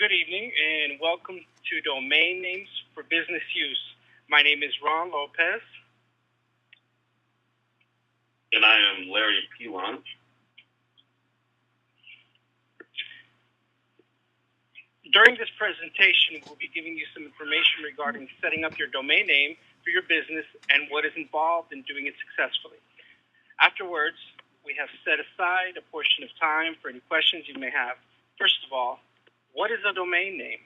Good evening and welcome to Domain Names for Business Use. My name is Ron Lopez. And I am Larry Pilon. During this presentation, we'll be giving you some information regarding setting up your domain name for your business and what is involved in doing it successfully. Afterwards, we have set aside a portion of time for any questions you may have. First of all, what is a domain name?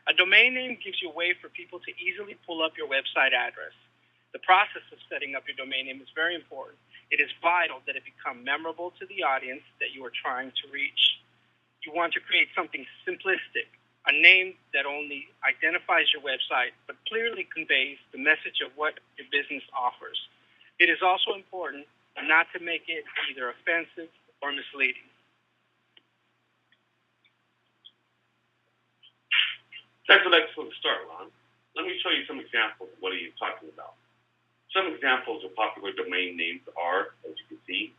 A domain name gives you a way for people to easily pull up your website address. The process of setting up your domain name is very important. It is vital that it become memorable to the audience that you are trying to reach. You want to create something simplistic, a name that only identifies your website but clearly conveys the message of what your business offers. It is also important not to make it either offensive or misleading. That's an excellent start, Ron. Let me show you some examples of what are you talking about. Some examples of popular domain names are, as you can see,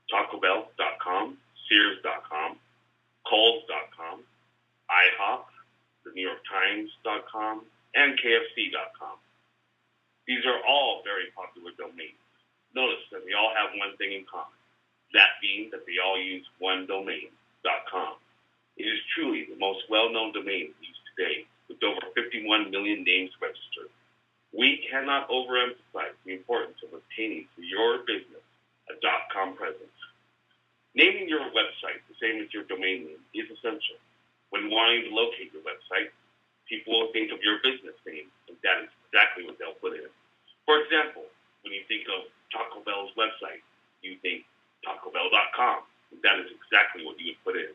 TacoBell.com, Sears.com, Kohl's.com, IHOP, the New York Times.com, and KFC.com. These are all very popular domains. Notice that they all have one thing in common, that being that they all use one domain, .com. It is truly the most well-known domain used today, with over 51 million names registered. We cannot overemphasize the importance of obtaining for your business a .com presence. Naming your website the same as your domain name is essential. When wanting to locate your website, people will think of your business name, and that is exactly what they'll put in. For example, when you think of Taco Bell's website, you think TacoBell.com, and that is exactly what you would put in.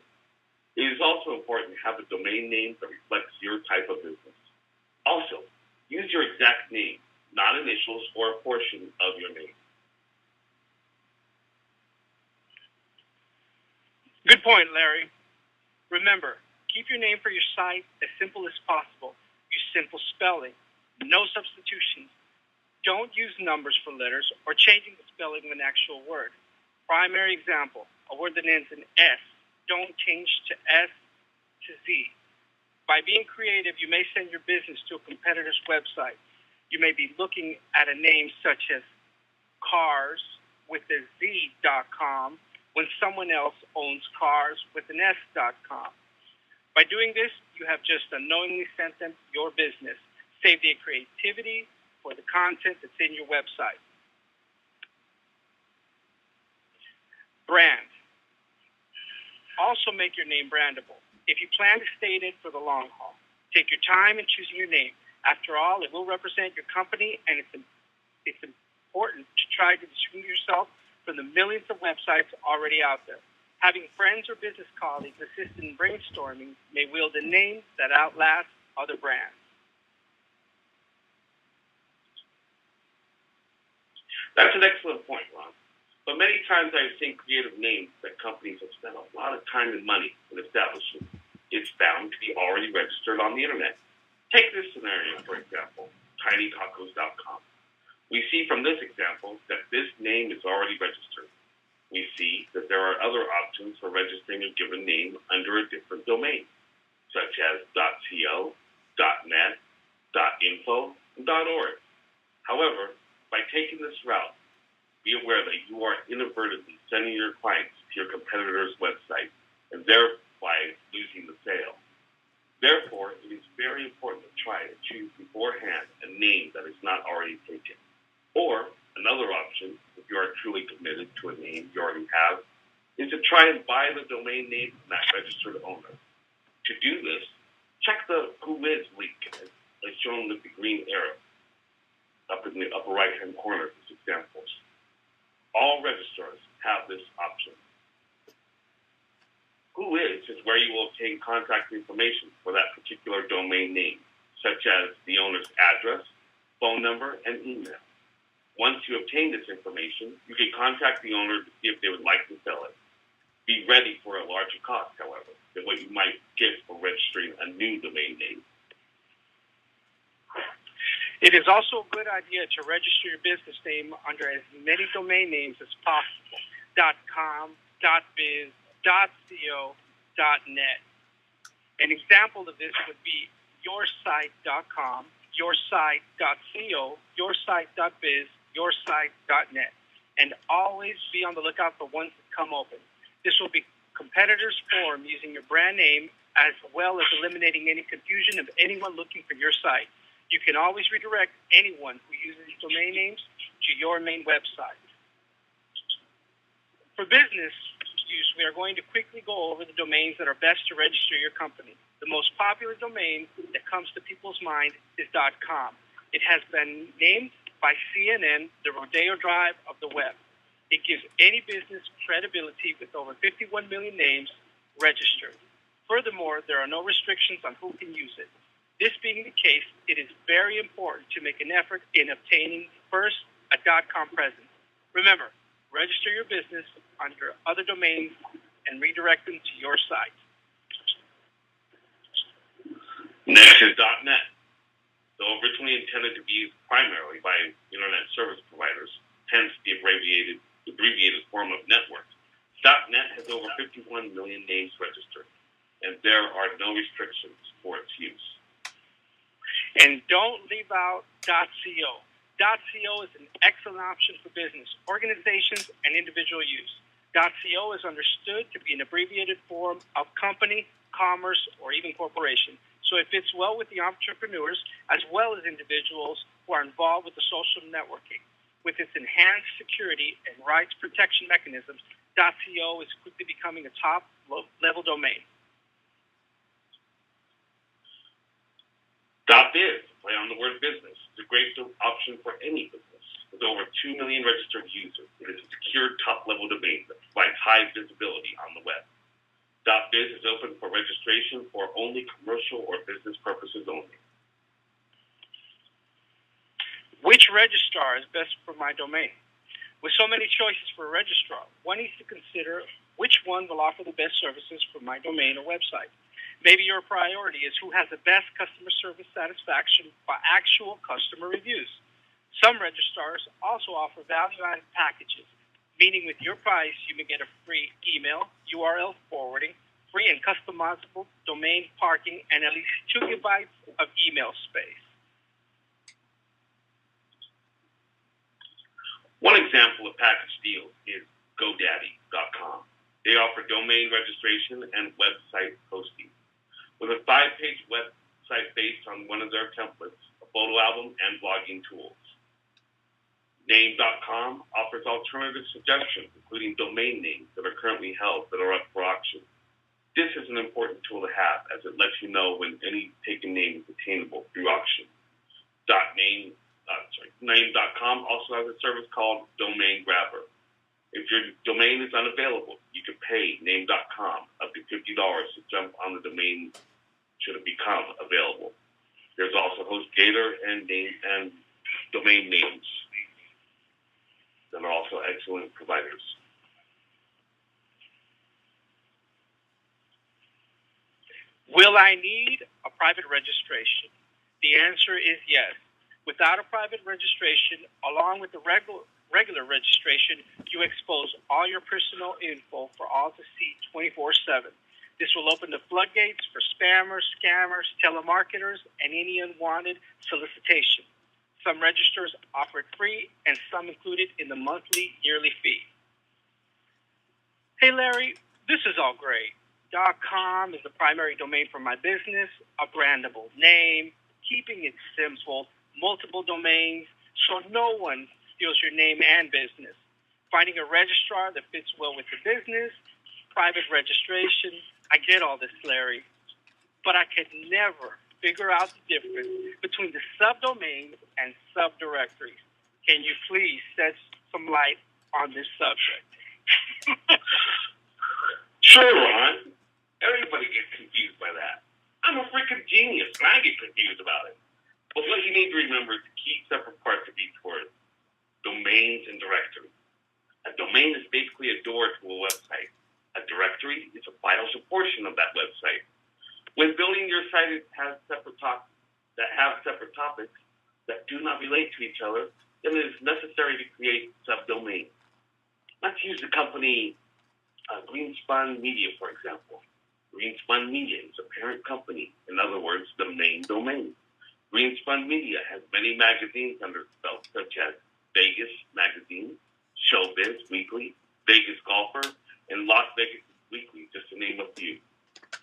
It is also important to have a domain name that reflects your type of business. Also, use your exact name, not initials or a portion of your name. Good point, Larry. Remember, keep your name for your site as simple as possible. Use simple spelling, no substitutions. Don't use numbers for letters or changing the spelling of an actual word. Primary example, a word that ends in S. Don't change to S to Z. By being creative, you may send your business to a competitor's website. You may be looking at a name such as cars with a Z.com when someone else owns cars with an S.com. By doing this, you have just unknowingly sent them your business. Save the creativity for the content that's in your website. Brand. Also make your name brandable. If you plan to state it for the long haul, take your time in choosing your name. After all, it will represent your company, and it's important to try to distinguish yourself from the millions of websites already out there. Having friends or business colleagues assist in brainstorming may wield a name that outlasts other brands. That's an excellent point, Ron. But many times I've seen creative names that companies have spent a lot of time and money in establishing. It's bound to be already registered on the internet. Take this scenario, for example, tinytacos.com. We see from this example that this name is already registered. We see that there are other options for registering a given name under a different domain, such as .co, .net, .info, and .org. However, by taking this route, be aware that you are inadvertently sending your clients to your competitor's website and thereby losing the sale. Therefore, it is very important to try to choose beforehand a name that is not already taken. Or, another option, if you are truly committed to a name you already have, is to try and buy the domain name from that registered owner. To do this, check the Who Is link as shown with the green arrow up in the upper right-hand corner of this example. All registrars have this option. Who is where you will obtain contact information for that particular domain name, such as the owner's address, phone number, and email. Once you obtain this information, you can contact the owner to see if they would like to sell it. Be ready for a larger cost, however, than what you might get for registering a new domain name. It is also a good idea to register your business name under as many domain names as possible. .com, .biz, .co, .net. An example of this would be yoursite.com, yoursite.co, yoursite.biz, yoursite.net. And always be on the lookout for ones that come open. This will be competitors forum using your brand name, as well as eliminating any confusion of anyone looking for your site. You can always redirect anyone who uses domain names to your main website. For business use, we are going to quickly go over the domains that are best to register your company. The most popular domain that comes to people's mind is .com. It has been named by CNN the Rodeo Drive of the web. It gives any business credibility with over 51 million names registered. Furthermore, there are no restrictions on who can use it. This being the case, it is very important to make an effort in obtaining first a .com presence. Remember, register your business under other domains and redirect them to your site. Next is .net. Though originally intended to be used primarily by internet service providers, hence the abbreviated form of network, .net has over 51 million names registered, and there are no restrictions for its use. And don't leave out .co. .co is an excellent option for business, organizations, and individual use. .co is understood to be an abbreviated form of company, commerce, or even corporation. So it fits well with the entrepreneurs as well as individuals who are involved with the social networking. With its enhanced security and rights protection mechanisms, .co is quickly becoming a top-level domain. .biz, play on the word business, is a great option for any business. With over 2 million registered users, it is a secure top-level domain that provides high visibility on the web. .biz is open for registration for only commercial or business purposes only. Which registrar is best for my domain? With so many choices for a registrar, one needs to consider which one will offer the best services for my domain or website. Maybe your priority is who has the best customer service satisfaction by actual customer reviews. Some registrars also offer value-added packages, meaning with your price, you may get a free email, URL forwarding, free and customizable domain parking, and at least 2 gigabytes of email space. One example of package deals is GoDaddy.com. They offer domain registration and website hosting. With a 5-page website based on one of their templates, a photo album, and blogging tools. Name.com offers alternative suggestions, including domain names that are currently held that are up for auction. This is an important tool to have, as it lets you know when any taken name is attainable through auction. Name.com also has a service called Domain Grabber. If your domain is unavailable, you can pay Name.com up to $50 to jump on the domain should it become available. There's also HostGator and domain names that are also excellent providers. Will I need a private registration? The answer is yes. Without a private registration, along with the regular registration, you expose all your personal info for all to see 24/7. This will open the floodgates for spammers, scammers, telemarketers, and any unwanted solicitation. Some registrars offer it free, and some include it in the monthly, yearly fee. Hey, Larry, this is all great. .com is the primary domain for my business, a brandable name, keeping it simple, multiple domains, so no one steals your name and business. Finding a registrar that fits well with your business, private registration. I get all this, Larry, but I could never figure out the difference between the subdomains and subdirectories. Can you please shed some light on this subject? Sure, Ron. Everybody gets confused by that. I'm a freaking genius, and I get confused about it. But what you need to remember is the key separate parts of each word: domains and directories. A domain is basically a door to a website. A directory is a vital portion of that website. When building your site that have separate topics that do not relate to each other, then it is necessary to create subdomains. Let's use the company Greenspun Media, for example. Greenspun Media is a parent company, in other words, the main domain. Greenspun Media has many magazines under its belt, such as Vegas Magazine, Showbiz Weekly, Vegas Golfer, and Las Vegas Weekly, just to name a few.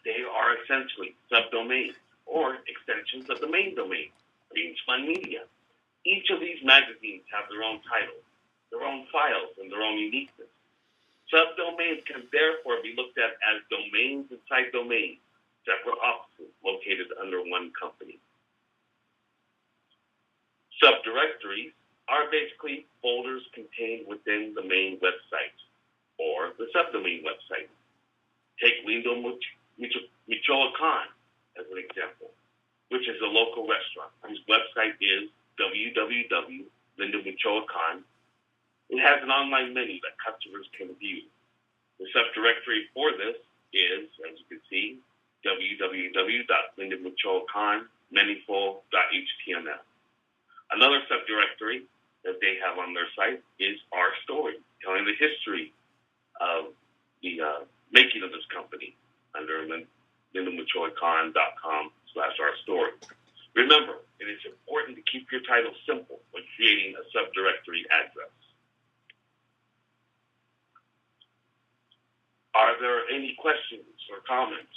They are essentially subdomains or extensions of the main domain, Greenspun Media. Each of these magazines have their own titles, their own files, and their own uniqueness. Subdomains can therefore be looked at as domains inside domains, separate offices located under one company. Subdirectories are basically folders contained within the main website or the subdomain website. Take Lindo Michoacan as an example, which is a local restaurant whose website is www.lindomichoacan. It has an online menu that customers can view. The subdirectory for this is, as you can see, www.lindomichoacan.html. Another subdirectory that they have on their site is Our Story, telling the history of the making of this company under lindomichoacan.com/Our Story. Remember, it is important to keep your title simple when creating a subdirectory address. Are there any questions or comments?